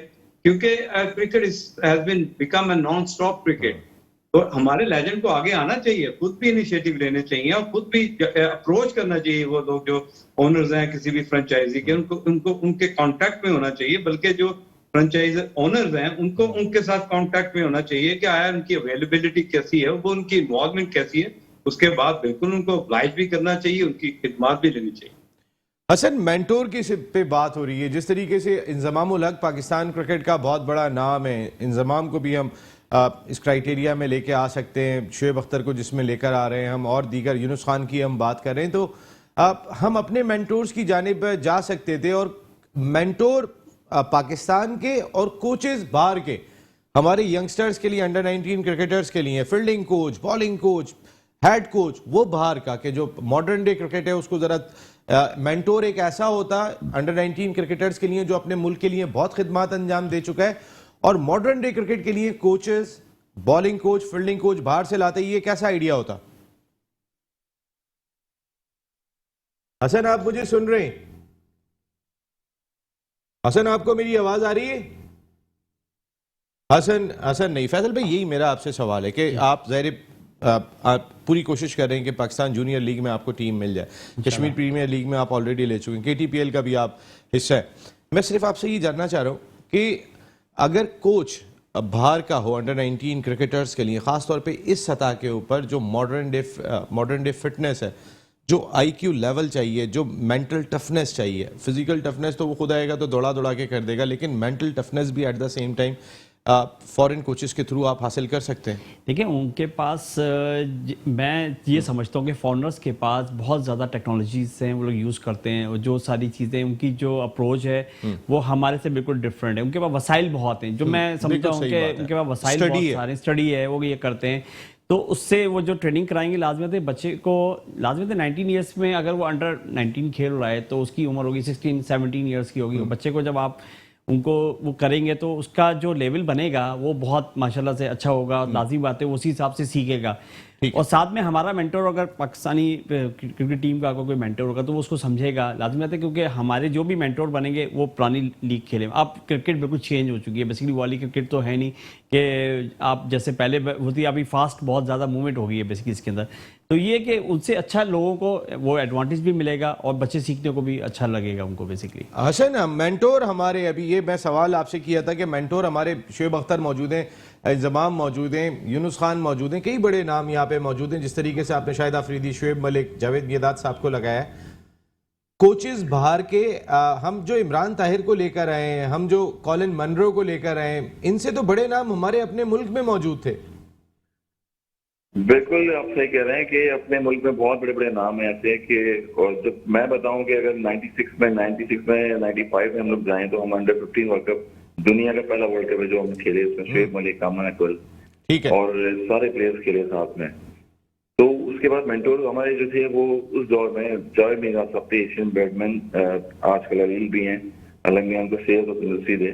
क्योंकि cricket has been become a non stop cricket. तो हमारे लेजेंड को आगे आना चाहिए, खुद भी इनिशिएटिव लेने चाहिए, और खुद भी अप्रोच करना चाहिए। वो लोग जो ओनर्स हैं किसी भी फ्रेंचाइजी के, उनको उनके कॉन्टेक्ट में होना चाहिए, बल्कि जो फ्रेंचाइज ओनर्स हैं उनको उनके साथ कांटेक्ट में होना चाहिए कि आया उनकी अवेलेबिलिटी कैसी है, वो उनकी इन्वॉल्वमेंट कैसी है। उसके बाद बिल्कुल उनको ऑब्लाइज भी करना चाहिए, उनकी खिदमत भी लेनी चाहिए। हसन, मेंटोर की पे बात हो रही है, जिस तरीके से इंजमाम उल हक पाकिस्तान क्रिकेट का बहुत बड़ा नाम है, इंजमाम को भी हम इस क्राइटेरिया में लेके आ सकते हैं, शुएब अख्तर को जिसमें लेकर आ रहे हैं हम, और दीगर यूनुस खान की हम बात कर रहे हैं, तो हम अपने मेंटोर्स की जानिब जा सकते थे। और मेंटोर पाकिस्तान के और कोचेस बाहर के हमारे यंगस्टर्स के लिए, अंडर 19 क्रिकेटर्स के लिए, fielding coach, bowling coach, head coach वो बाहर का, कि जो मॉडर्न डे क्रिकेट है उसको जरा मेंटोर एक ऐसा होता अंडर 19 क्रिकेटर्स के लिए जो अपने मुल्क के लिए बहुत खिदमत अंजाम दे चुका है, और मॉडर्न डे क्रिकेट के लिए coaches, bowling coach, fielding coach बाहर से लाते, ये कैसा आइडिया होता? हसन, आप मुझे सुन रहे हैं? हसन, आपको मेरी आवाज आ रही है? हसन नहीं। फैसल भाई, यही मेरा आपसे सवाल है कि आप आप पूरी कोशिश कर रहे हैं कि पाकिस्तान जूनियर लीग में आपको टीम मिल जाए, कश्मीर प्रीमियर लीग में आप ऑलरेडी ले चुके हैं, KTPL का भी आप हिस्सा है। मैं सिर्फ आपसे ये जानना चाह रहा हूँ कि अगर कोच बाहर का हो अंडर 19 क्रिकेटर्स के लिए, खासतौर पे इस सतह के ऊपर जो मॉडर्न डे फिटनेस है, जो IQ लेवल चाहिए, जो मेंटल टफनेस चाहिए, फिजिकल टफनेस तो वो खुद आएगा तो दौड़ा के कर देगा, लेकिन मेंटल टफनेस भी at the same time foreign coaches के थ्रू आप हासिल कर सकते हैं। देखिए, उनके पास मैं ये समझता हूँ कि फॉरेनर्स के पास बहुत ज़्यादा टेक्नोलॉजीज हैं, वो लोग यूज़ करते हैं, और जो सारी चीज़ें उनकी जो अप्रोच है वो हमारे से बिल्कुल डिफरेंट है। उनके पास वसाइल बहुत हैं, जो मैं समझता हूँ कि उनके पास वसाइल बहुत सारे, स्टडी है, वो ये करते हैं। तो उससे वो जो ट्रेनिंग कराएंगे, लाजमत है बच्चे को, लाजमत है 19 ईयर्स में अगर वो अंडर 19 खेल रहा है तो उसकी उम्र होगी 16-17 ईयर्स की होगी। बच्चे को जब आप उनको वो करेंगे तो उसका जो लेवल बनेगा वो बहुत माशाल्लाह से अच्छा होगा। लाज़मी बात है, उसी हिसाब से सीखेगा। और साथ में हमारा मेंटर, अगर पाकिस्तानी क्रिकेट टीम का कोई मेंटर होगा तो वो उसको समझेगा। लाजमी बात है, क्योंकि हमारे जो भी मेंटर बनेंगे वो पुरानी लीग खेले। अब क्रिकेट बिल्कुल चेंज हो चुकी है, बेसिकली वाली क्रिकेट तो है नहीं कि आप जैसे पहले होती, अभी फास्ट बहुत ज़्यादा मूवमेंट हो गई है बेसिकली इसके अंदर। तो ये कि उनसे अच्छा लोगों को वो एडवांटेज भी मिलेगा और बच्चे सीखने को भी अच्छा लगेगा उनको बेसिकली। हसन, मेंटोर हमारे, अभी ये मैं सवाल आपसे किया था कि मेंटोर हमारे शुएब अख्तर मौजूद हैं, इंजमाम मौजूद हैं, यूनुस खान मौजूद हैं, कई बड़े नाम यहाँ पे मौजूद हैं। जिस तरीके से आपने शाहिद अफरीदी, शुएब मलिक, जावेद मियादाद साहब को लगाया है, कोचेस बाहर के, हम जो इमरान ताहिर को लेकर आए हैं, हम जो कॉलिन मनरो को लेकर आए हैं, इनसे तो बड़े नाम हमारे अपने मुल्क में मौजूद थे। बिल्कुल आप सही कह रहे हैं कि अपने मुल्क में बहुत बड़े बड़े नाम हैं ऐसे कि, और जब मैं बताऊं कि अगर 96 में 95 में हम लोग जाएं तो हम अंडर 15 वर्ल्ड कप, दुनिया का पहला वर्ल्ड कप है जो हम खेले, उसमें शुएब मलिक, कामरान अकमल, ठीक है, और सारे प्लेयर्स खेले साथ में। तो उसके बाद मेंटोर हमारे जो थे वो उस दौर में जावेद मियादाद साहब थे, एशियन बैटमैन, आजकल अलील भी हैं, अलंगियान को सेल्स और इंडस्ट्री थे।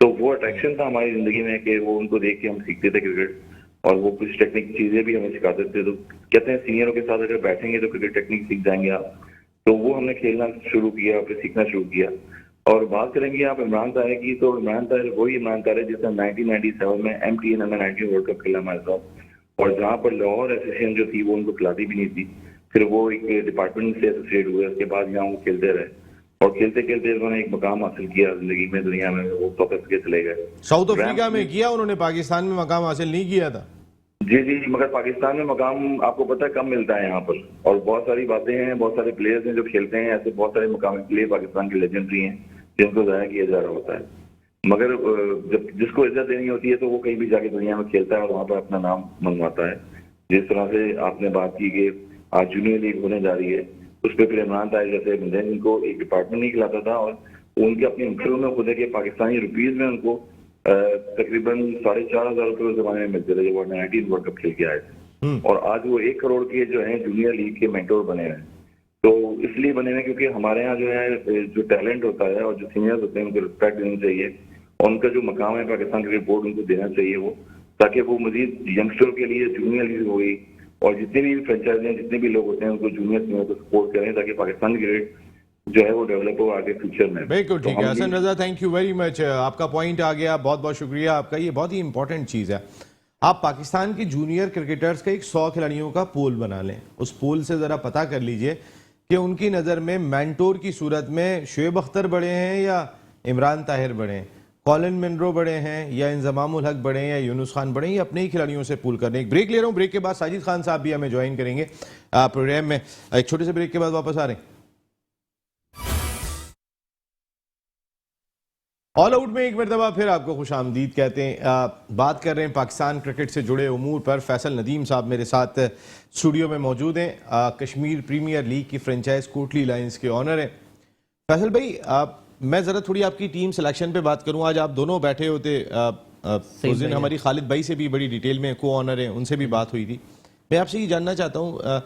तो वो अट्रैक्शन था हमारी जिंदगी में कि वो उनको देख के हम सीखते थे क्रिकेट, और वो कुछ टेक्निक चीजें भी हमें सिखाते थे। तो कहते हैं सीनियरों के साथ अगर बैठेंगे तो क्रिकेट टेक्निक सीख जाएंगे आप। तो वो हमने खेलना शुरू किया, फिर सीखना शुरू किया। और बात करेंगे आप इमरान ताहिर की, तो इमरान ताहिर वही इमरान ताहिर जिसने 1997 में MTN अंडर 19 वर्ल्ड कप खेला हमारे साथ, और जहाँ पर लाहौर एसोसिएशन जो थी वो उनको खिलाती भी नहीं थी। फिर वो एक डिपार्टमेंट से एसोसिएट हुए, उसके बाद यहाँ वो खेलते रहे, और खेलते खेलते उन्होंने एक मुकाम हासिल किया जिंदगी में, दुनिया में। वो साउथ अफ्रीका चले गए। साउथ अफ्रीका में किया उन्होंने, पाकिस्तान में मकाम हासिल नहीं किया था। जी, मगर पाकिस्तान में मकाम आपको पता है कम मिलता है यहाँ पर, और बहुत सारी बातें हैं, बहुत सारे प्लेयर्स हैं जो खेलते हैं, ऐसे बहुत सारे मुकामी प्लेयर पाकिस्तान के लेजेंडरी हैं जिनको जाया किया जा रहा होता है। मगर जब जिसको इज्जत देनी होती है तो वो कहीं भी जाके दुनिया में खेलता है और वहाँ पर अपना नाम मनवाता है। जिस तरह से आपने बात की कि आज जूनियर लीग होने जा रही है, उस पर फिर इमरान ताहिर जैसे बंदे जिनको एक डिपार्टमेंट नहीं खिलाता था, और उनके अपने इंटरव्यू में खुद है कि पाकिस्तानी रुपीज में उनको तकरीबन 4,500 रुपये उस जमाने में मिलते थे जब वो 19 वर्ल्ड कप खेल के आए थे। और आज वो 1 करोड़ के जो है जूनियर लीग के मेंटोर बने हैं। तो इसलिए बने हैं क्योंकि हमारे यहाँ जो है जो टैलेंट होता है और जो सीनियर्स होते हैं उनको रिस्पेक्ट देनी चाहिए, और उनका जो मकाम है पाकिस्तान क्रिकेट बोर्ड उनको देना चाहिए वो, ताकि वो मजीद यंगस्टर के लिए जूनियर लीग हो गई, और जितने भी फ्रेंचाइज हैं, जितने भी लोग होते हैं उनको जूनियर सीनियर को सपोर्ट करें ताकि पाकिस्तान क्रिकेट जो है वो डेवलप हो आगे फ्यूचर में। बिल्कुल ठीक है Hasan Raza, thank you very much, आपका पॉइंट आ गया, बहुत बहुत शुक्रिया आपका। ये बहुत ही इंपॉर्टेंट चीज़ है, आप पाकिस्तान के जूनियर क्रिकेटर्स का एक 100 खिलाड़ियों का पूल बना लें, उस पूल से ज़रा पता कर लीजिए कि उनकी नज़र में मेंटोर की सूरत में शुएब अख्तर बड़े हैं या इमरान ताहिर बड़े हैं, कॉलिन मनरो बड़े हैं या इंजमामुल हक बड़े हैं या यूनुस खान बड़े हैं, या अपने ही खिलाड़ियों से पूल करने। एक ब्रेक ले रहा हूँ, ब्रेक के बाद साजिद खान साहब भी हमें ज्वाइन करेंगे प्रोग्राम में। एक छोटे से ब्रेक के बाद वापस आ रहे हैं। ऑल आउट में एक मरतबा फिर आपको खुश आमदीद कहते हैं। बात कर रहे हैं पाकिस्तान क्रिकेट से जुड़े उमूर पर। फैसल नदीम साहब मेरे साथ स्टूडियो में मौजूद हैं, कश्मीर प्रीमियर लीग की फ्रेंचाइज कोटली लायंस के ऑनर हैं। फैसल भाई, मैं ज़रा थोड़ी आपकी टीम सिलेक्शन पे बात करूं। आज आप दोनों बैठे होते, उस दिन हमारी खालिद भाई से भी बड़ी डिटेल में को ऑनर है, उनसे भी बात हुई थी। मैं आपसे ये जानना चाहता हूँ,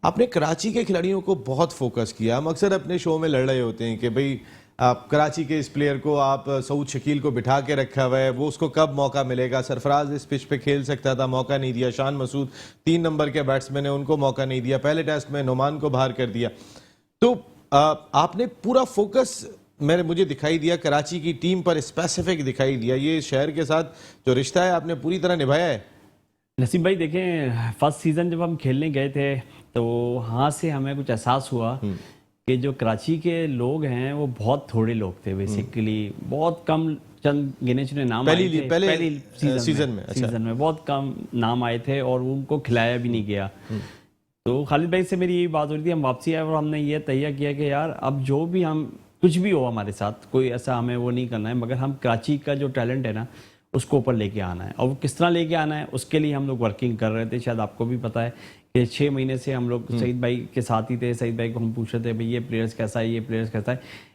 आपने कराची के खिलाड़ियों को बहुत फोकस किया। हम अक्सर अपने शो में लड़ रहे होते हैं कि भाई आप कराची के इस प्लेयर को आप सऊद शकील को बिठा के रखा हुआ है, वो उसको कब मौका मिलेगा। सरफराज इस पिच पे खेल सकता था, मौका नहीं दिया। शान मसूद 3 नंबर के बैट्समैन है, उनको मौका नहीं दिया। पहले टेस्ट में नोमान को बाहर कर दिया। तो आपने पूरा फोकस मुझे दिखाई दिया कराची की टीम पर स्पेसिफिक दिखाई दिया। ये शहर के साथ जो रिश्ता है आपने पूरी तरह निभाया है। नसीम भाई देखें, फर्स्ट सीज़न जब हम खेलने गए थे तो वहाँ से हमें कुछ एहसास हुआ कि जो कराची के लोग हैं वो बहुत थोड़े लोग थे बेसिकली। बहुत कम चंद गिने चुने नाम आए थे पहली सीजन में। अच्छा। सीजन में बहुत कम नाम आए थे और उनको खिलाया भी नहीं गया। तो खालिद भाई से मेरी यही बात हो रही थी, हम वापसी आए और हमने ये तय किया कि यार अब जो भी हम कुछ भी हो हमारे साथ, कोई ऐसा हमें वो नहीं करना है, मगर हम कराची का जो टैलेंट है ना उसको ऊपर लेके आना है। और वो किस तरह लेके आना है उसके लिए हम लोग वर्किंग कर रहे थे। शायद आपको भी पता है कि 6 महीने से हम लोग सईद भाई के साथ ही थे। सईद भाई को हम पूछ रहे थे भाई ये प्लेयर्स कैसा है, ये प्लेयर्स कैसा है।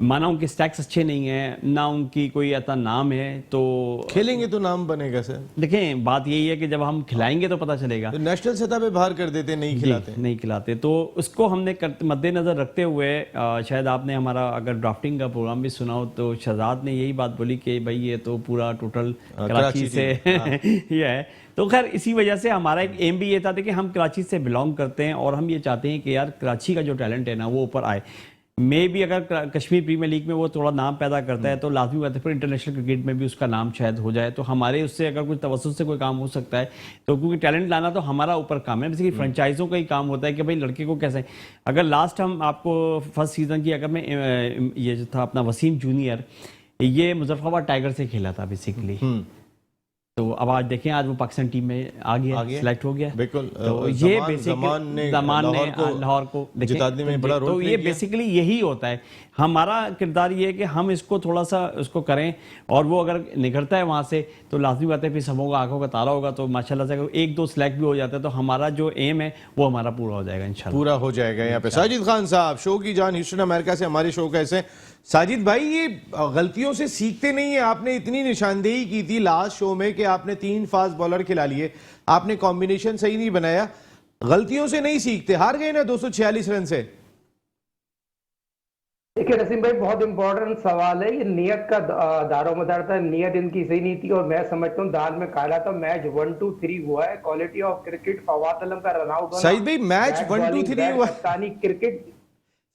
माना उनके स्टैक्स अच्छे नहीं है ना, उनकी कोई ऐसा नाम है, तो खेलेंगे तो नाम बनेगा सर। देखें बात यही है कि जब हम खिलाएंगे तो पता चलेगा। तो नेशनल सतह पे बाहर कर देते, नहीं खिलाते। तो उसको हमने मद्देनजर रखते हुए शायद आपने हमारा अगर ड्राफ्टिंग का प्रोग्राम भी सुना हो तो शहजाद ने यही बात बोली कि भाई ये तो पूरा टोटल कराची से ये है। तो खैर इसी वजह से हमारा एक एम भी ये था कि हम कराची से बिलोंग करते हैं और हम ये चाहते हैं कि यार कराची का जो टैलेंट है ना वो ऊपर आए। मे भी अगर कश्मीर प्रीमियर लीग में वो थोड़ा नाम पैदा करता है तो लाजमी बात है फिर इंटरनेशनल क्रिकेट में भी उसका नाम शायद हो जाए। तो हमारे उससे अगर कुछ तवज्जुह से कोई काम हो सकता है तो, क्योंकि टैलेंट लाना तो हमारा ऊपर काम है। बेसिकली फ्रेंचाइजों का ही काम होता है कि भाई लड़के को कैसे। अगर लास्ट हम आपको फर्स्ट सीजन की अगर मैं ये जो था अपना वसीम जूनियर, ये मुजफ्फराबाद टाइगर से खेला था बेसिकली। तो अब आज देखें आज वो पाकिस्तान टीम में आ गया सिलेक्ट हो गया। बिल्कुल। तो ये बेसिकली जमान ने लाहौर को जिताने में बड़ा रोल तो ये बेसिकली यही होता है। हमारा किरदार ये है कि हम इसको थोड़ा सा उसको करें और वो अगर निकलता है वहां से तो लाजमी बात है फिर सब होगा, आंखों का तारा होगा। तो माशाल्लाह से अगर 1-2 सिलेक्ट भी हो जाता है तो हमारा जो एम है वो हमारा पूरा हो जाएगा इंशाल्लाह। पूरा हो जाएगा। यहाँ पे साजिद खान साहब, शो की जान, ह्यूस्टन अमेरिका से हमारे शो कैसे। साजिद भाई ये गलतियों से सीखते नहीं है। आपने इतनी निशानदेही की थी लास्ट शो में कि आपने 3 फास्ट बॉलर खिला लिए, आपने कॉम्बिनेशन सही नहीं बनाया। गलतियों से नहीं सीखते, हार गए ना 246 रन से। देखिए नसीम भाई बहुत इंपॉर्टेंट सवाल है। ये नियत का दारोमदार था, नियत इनकी सही नहीं थी और मैं समझता हूँ दाल में काला था। मैच 1-2-3 हुआ है। क्वालिटी ऑफ क्रिकेट फवाद आलम का रन आउट। साजिद भाई मैच 1-2-3 हुआ क्रिकेट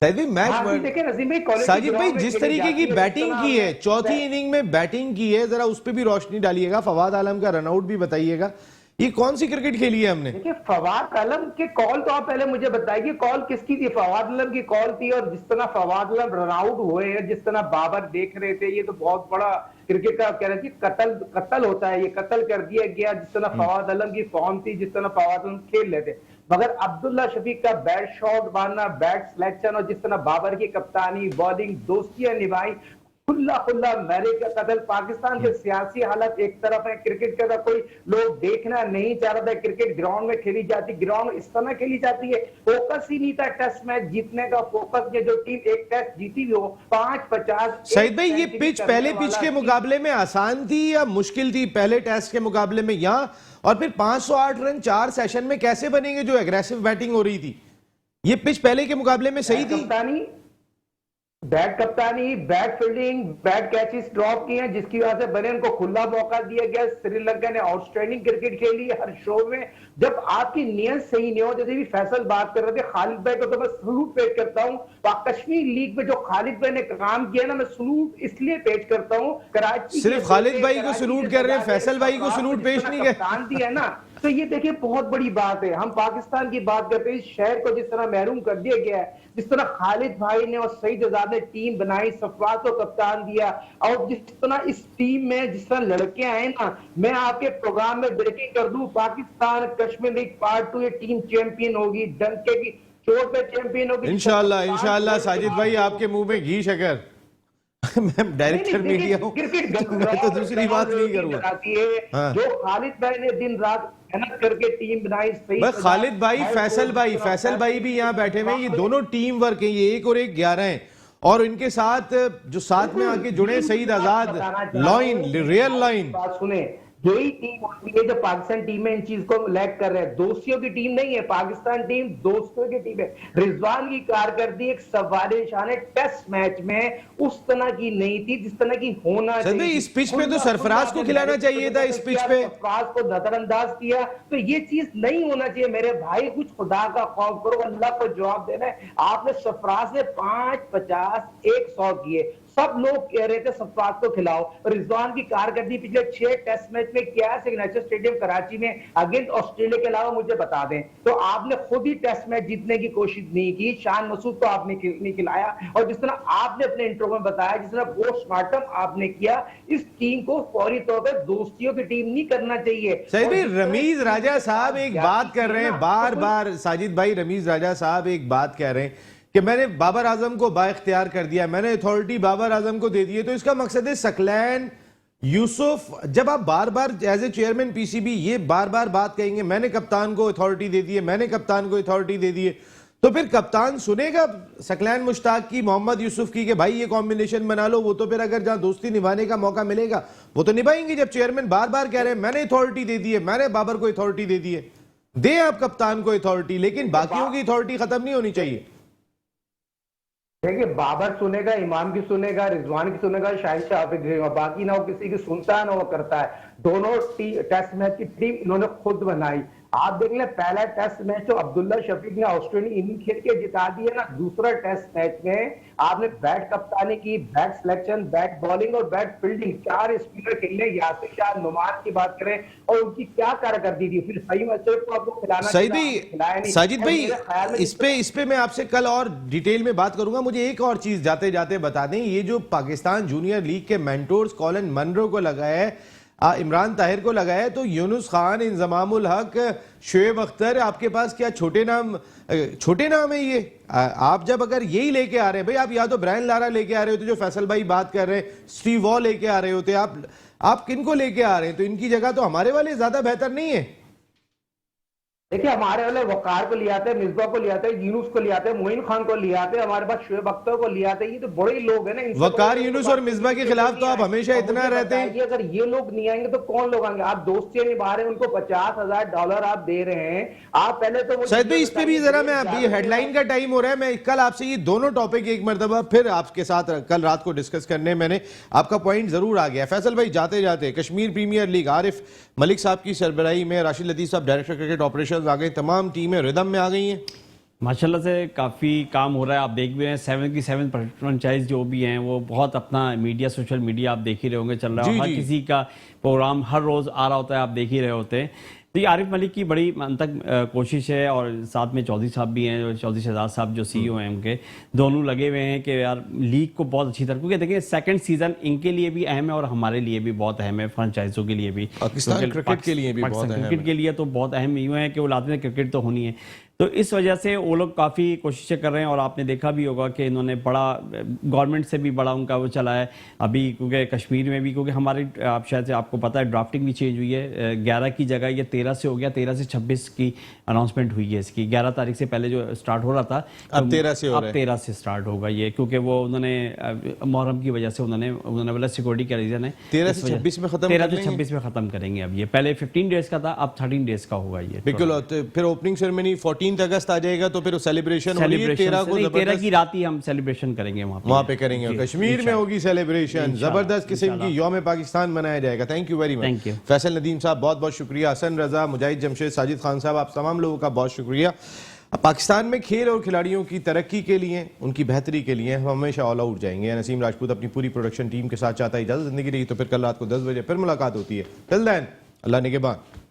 साजिद भाई जिस तरीके की बैटिंग की है, चौथी इनिंग में बैटिंग की है, जरा उस पर भी रोशनी डालिएगा। फवाद आलम का रनआउट भी बताइएगा। ये कौन सी क्रिकेट खेली है हमने? देखिए फवाद आलम के कॉल तो आप पहले मुझे बताइए, कॉल किसकी थी? फवाद आलम की कॉल थी। और जिस तरह फवाद आलम रन आउट हुए हैं, जिस तरह बाबर देख रहे थे, ये तो बहुत बड़ा क्रिकेट का कह रहे थे कत्ल होता है, ये कत्ल कर दिया गया। जिस तरह फवाद आलम की फॉर्म थी, जिस तरह फवाद आलम खेल रहे थे, मगर अब्दुल्ला शफीक का बैट शॉट मारना, बैट सिलेक्शन और जिस तरह बाबर की कप्तानी, बॉलिंग, दोस्तियां निभाई, खुला मैरे का कत्ल। पाकिस्तान के सियासी हालत एक तरफ है, क्रिकेट का कोई लोग देखना नहीं चाह रहा था। क्रिकेट ग्राउंड में खेली जाती, ग्राउंड इस तरह खेली जाती है। फोकस ही नहीं था टेस्ट मैच जीतने का। फोकस ये जो टीम एक टेस्ट जीती भी हो 5-50। सईद भाई ये पिच पहले पिच के मुकाबले में आसान थी या मुश्किल थी? पहले टेस्ट के मुकाबले में यहाँ और फिर 508 रन 4 सेशन में कैसे बनेंगे जो एग्रेसिव बैटिंग हो रही थी? ये पिच पहले के मुकाबले में सही थी? बैट कप्तानी, bat fielding, bat catches drop किए हैं जिसकी वजह से बने उनको खुला मौका दिया गया। श्रीलंका ने आउटस्टैंडिंग क्रिकेट खेली हर शो में। जब आपकी नियत सही नहीं हो, जैसे भी फैसल बात कर रहे थे, खालिद भाई को तो मैं सलूट पेश करता हूँ। कश्मीर लीग में जो खालिद भाई ने काम किया ना, मैं सलूट इसलिए पेश करता हूँ। कराची सिर्फ खालिद भाई को सलूट कर रहे हैं, फैसल भाई को सलूट पेश नहीं कर ना। तो ये देखिए बहुत बड़ी बात है। हम पाकिस्तान की बात करते हैं, इस शहर को जिस तरह महरूम कर दिया गया है, जिस तरह खालिद भाई ने और सईद आजाद ने टीम बनाई, सफवात को कप्तान दिया, और जिस तरह इस टीम में जिस तरह लड़के आए ना, मैं आपके प्रोग्राम में ब्रेकिंग कर दूं, पाकिस्तान कश्मीर लीग पार्ट 2 ये टीम चैंपियन होगी, डंके की चोट पे चैंपियन होगी इंशाल्लाह। साजिद भाई आपके मुंह में घी शकर। मैं डायरेक्टर मीडिया हूं, मैं तो दूसरी बात नहीं करूंगा। जो खालिद भाई ने दिन रात मेहनत करके टीम बनाई, सही खालिद भाई, फैसल भाई भी यहाँ बैठे हुए हैं। ये दोनों टीम वर्क है, ये 1 और 1 11 हैं। और इनके साथ जो साथ में आके जुड़े सईद आजाद, लाइन रियल लाइन बात सुने, यही टीम होती है जो पाकिस्तान टीम में इन चीज को लैग कर रहे हैं। दोस्तियों की टीम नहीं है पाकिस्तान टीम, दोस्तों की टीम है। रिजवान की कारकर्दगी एक सवाल निशान है। टेस्ट मैच में उस तरह की नहीं थी जिस तरह की होना चाहिए। इस पिच पे तो सरफराज को खिलाना चाहिए था। इस पिच पे सरफराज को नजरअंदाज किया, तो ये चीज नहीं होना चाहिए। मेरे भाई कुछ खुदा का खौफ करो, अल्लाह को जवाब देना है। आपने सरफराज ने 5, 50, 100 किए, सब लोग कह रहे थे सरफराज को खिलाओ। रिजवान की कारकर्दगी पिछले 6 टेस्ट मैच में क्या है सिग्नेचर स्टेडियम कराची में अगेंस्ट ऑस्ट्रेलिया के अलावा मुझे बता दें। तो आपने खुद ही टेस्ट मैच जीतने की कोशिश नहीं की, शान मसूद को आपने नहीं खिलाया, और जिस तरह आपने अपने इंट्रो में बताया, जिस तरह पोस्टमार्टम आपने किया, इस टीम को फौरी तौर पर दोस्तियों की टीम नहीं करना चाहिए। सही भी रमीज राजा साहब एक बात कर रहे हैं बार बार, साजिद भाई रमीज राजा साहब एक बात कह रहे हैं कि मैंने बाबर आजम को बाइख्तियार कर दिया, मैंने अथॉरिटी बाबर आजम को दे दी है। तो इसका मकसद है सकलैन यूसुफ, जब आप बार बार एज ए चेयरमैन पीसीबी ये बार बार बात कहेंगे मैंने कप्तान को अथॉरिटी दे दी है, मैंने कप्तान को अथॉरिटी दे दी है, तो फिर कप्तान सुनेगा सकलैन मुश्ताक की, मोहम्मद यूसुफ की कि भाई ये कॉम्बिनेशन बना लो। वो तो फिर अगर जहां दोस्ती निभाने का मौका मिलेगा वो तो निभाएंगे। जब चेयरमैन बार बार कह रहे हैं मैंने अथॉरिटी दे दी है, मैंने बाबर को अथॉरिटी दे दी है, दे आप कप्तान को अथॉरिटी, लेकिन बाकियों की अथॉरिटी खत्म नहीं होनी चाहिए। देखिए बाबर सुनेगा, इमाम की सुनेगा, रिजवान की सुनेगा, शाहिद शाह की सुनेगा, बाकी ना वो किसी की सुनता है ना वो करता है। दोनों टेस्ट मैच की टीम इन्होंने खुद बनाई। आप देख लें पहला टेस्ट मैच तो अब्दुल्ला शफीक ने ऑस्ट्रेलिया इनिंग खेल के जिता दी है ना। दूसरा टेस्ट मैच में आपने बैट कप्तानी की, बैट सिलेक्शन, बैट बॉलिंग और बैट फील्डिंग, 4 स्पिनर खेलने, यासिर शाह, नुमान की बात करें और उनकी क्या कारकर्दगी थी। फिर सही मैचर को आपको खिलाना साजिद भाई इस पे मैं आपसे कल और डिटेल में बात करूंगा। मुझे एक और चीज जाते जाते बता दें, ये जो पाकिस्तान जूनियर लीग के मेंटोर्स कॉलिन मनरो को लगाया है, इमरान ताहिर को लगाया है, तो यूनुस खान, इंजमामुल हक, शोएब अख्तर, आपके पास क्या छोटे नाम है ये? आप जब अगर यही लेके आ रहे हैं भाई, आप या तो ब्रायन लारा लेके आ रहे होते जो फैसल भाई बात कर रहे हैं, स्टीव वॉ लेके आ रहे होते, आप किनको लेके आ रहे हैं? तो इनकी जगह तो हमारे वाले ज्यादा बेहतर नहीं है। देखिए हमारे वाले वकार को ले आते हैं, मिसबा को ले आते हैं, यूनुस को ले आते हैं, मोइन खान को ले आते हैं, हमारे पास शोएब अख्तर को ले आते हैं। ये तो बड़े लोग हैं ना। वकार, यूनुस और मिसबा के खिलाफ तो आप हमेशा इतना रहते हैं। अगर ये लोग नहीं आएंगे तो कौन लोग आएंगे? आप दोस्तियां निभा रहे हैं, उनको $50,000 आप दे रहे हैं। आप पहले तो शायद भी इस पे भी जरा, मैं अभी हेडलाइन का टाइम हो रहा है, मैं कल आपसे ये दोनों टॉपिक एक मरतबा फिर आपके साथ कल रात को डिस्कस करने, मैंने आपका पॉइंट जरूर आ गया। फैसल भाई जाते जाते कश्मीर प्रीमियर लीग, आरिफ मलिक साहब की सरबराही में, राशिद लतीफ साहब डायरेक्टर क्रिकेट ऑपरेशंस आ गए, तमाम टीमें रिदम में आ गई हैं। माशाल्लाह से काफ़ी काम हो रहा है। आप देख भी रहे हैं 7 की 7 फ्रेंचाइज जो भी हैं वो बहुत अपना मीडिया, सोशल मीडिया आप देख ही रहे होंगे चल रहा है। हर किसी का प्रोग्राम हर रोज़ आ रहा होता है, आप देख ही रहे होते हैं। तो ये आरिफ मलिक की बड़ी अंतक कोशिश है, और साथ में चौधरी साहब भी हैं, चौधरी शहजाद साहब जो CEO हैं उनके, दोनों लगे हुए हैं कि यार लीग को बहुत अच्छी तरह, क्योंकि देखिए सेकंड सीजन इनके लिए भी अहम है और हमारे लिए भी बहुत अहम है, फ्रेंचाइजों के लिए भी, पाकिस्तान क्रिकेट के लिए भी बहुत अहम है। क्रिकेट के लिए तो बहुत अहम यूँ है कि वो लाते हैं क्रिकेट तो होनी है। तो इस वजह से वो लोग काफ़ी कोशिशें कर रहे हैं, और आपने देखा भी होगा कि इन्होंने बड़ा गवर्नमेंट से भी बड़ा उनका वो चला है अभी, क्योंकि कश्मीर में भी, क्योंकि हमारे आप शायद से आपको पता है ड्राफ्टिंग भी चेंज हुई है, 11 की जगह ये 13 से हो गया, 13 से 26 की अनाउंसमेंट हुई है इसकी। 11 तारीख से पहले जो स्टार्ट हो रहा था अब 13 से हो रहा है। 13 से स्टार्ट होगा ये, क्योंकि वो उन्होंने मुहर्रम की वजह से उन्होंने बोला सिक्योरिटी का रीजन है, 13 से 26 में खत्म, 13 से 26 में खत्म करेंगे। अब ये पहले 15 डेज का था, अब 13 डेज का होगा ये। बिल्कुल। फिर ओपनिंग सेरेमनी 14 अगस्त आ जाएगा, तो फिर सेलिब्रेशन होगी 13 की रात ही हम सेलिब्रेशन करेंगे वहां पे करेंगे। कश्मीर में होगी सेलिब्रेशन, जबरदस्त किस्म की यौम पाकिस्तान मनाया जाएगा। Thank you very much Faisal Nadeem साहब, बहुत बहुत शुक्रिया। हसन रजा, मुजाहिद जमशेद, साजिद खान साहब, आप तमाम लोगों का बहुत शुक्रिया। पाकिस्तान में खेल और खिलाड़ियों की तरक्की के लिए, उनकी बेहतरी के लिए हम हमेशा ऑल आउट जाएंगे। नसीम राजपूत अपनी पूरी प्रोडक्शन टीम के साथ चाहता है इजाजत। जिंदगी रही तो फिर कल रात को 10 बजे फिर मुलाकात होती है। टिल देन अल्लाह निगहबान।